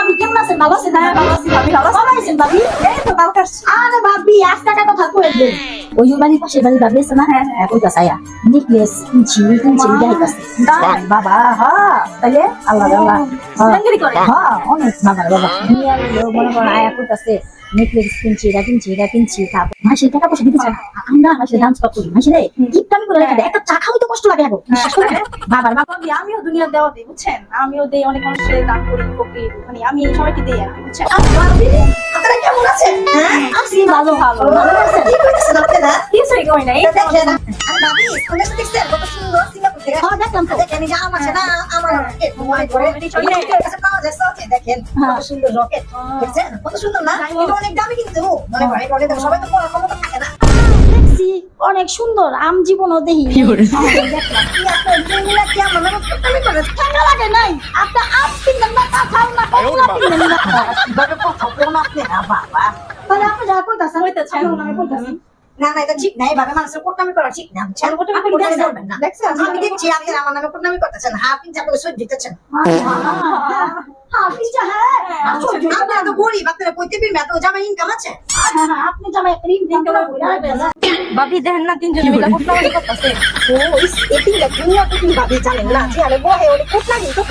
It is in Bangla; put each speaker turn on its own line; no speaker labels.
ভাবি কেমন আছেন? ভালো আছেন? হ্যাঁ ভালো আছি ভাবি। ভালো আছেন ভাবি? এই তো কালকে আসছি। আরে ভাবি আজকে একটা কথা কই দেন। ওই যে বাড়ির পাশে বাড়ি ভাবি আছে না? হ্যাঁ কই গাছায়া নেকলেস কিনছি দেখাইতাছে। তাই বাবা হ্যাঁ তাইলে আল্লাহ আল্লাহ সঙ্গেই করে হ্যাঁ অনেক বাবা দুনিয়ার লোক মনে করেন আয়া কইতাছে নেকলেস কিনছি এটা কিনছি তারপর মাসে টাকা পয়সা দিতে চায় আমরা মাসে ডান্স করি মাসে রে কিপটামি করে রেখে দেয় একটা চা খাওয়াই তো কষ্ট লাগে এখন বাবার বাবা
আমিও দুনিয়া দেওয়া দিই বুঝছেন, আমিও দেই অনেক মানুষের দান করি ফকির, মানে আমি সবাইকে দেই আর কি বুঝছেন।
আপনারা কেমন আছেন? হ্যাঁ আছি ভালো আছেন কি কইতেছেন আপনারা?
কিছুই কই নাই
দেখেন আমি ভাবি তুমি দেখছেন কত সুন্দর সিঙ্গাপুর থেকে হ্যাঁ দেখলাম তো দেখেন এই যে আমার আছে না আমার রকেট মনে করে এই কাছে পাওয়া যায় সব দেখেন কত সুন্দর রকেট দেখছেন কত সুন্দর না এটা অনেক দামি কিন্তু মনে করে এটা অনেক সবাই তো পড়ার ক্ষমতা থাকে না দেখছি অনেক সুন্দর আম জীবনও দেখি ঠান্ডা লাগে নাই আপনার আম কিনবেন না কাঁঠাল না কমলা কিনবেন না বাবা তাহলে আপনি যা কইতাছেন আমি কইতাছি না না এটা ঠিক নাই ভাবে মানুষের কোটনামি করা ঠিক না দেখছেন আমি দেখছি আপনি আমার নামে কোটনামি করতেছেন হাফিজ আপনাকে সহ্য দিতেছেন হাফিজ হ্যাঁ আপনি তো গরিব আপনারা কইতে পারবেন এত জামাই ইনকাম আছে আপনি জামাই ইনকাম করে
ভাবি দেখেন না তিনজনে মিলে কোটনামি করতেছে।
ও এই তিনটা দুনিয়া তো তুমি ভাবি জানেন না যে আরে বহে ওরে কোটনামি তো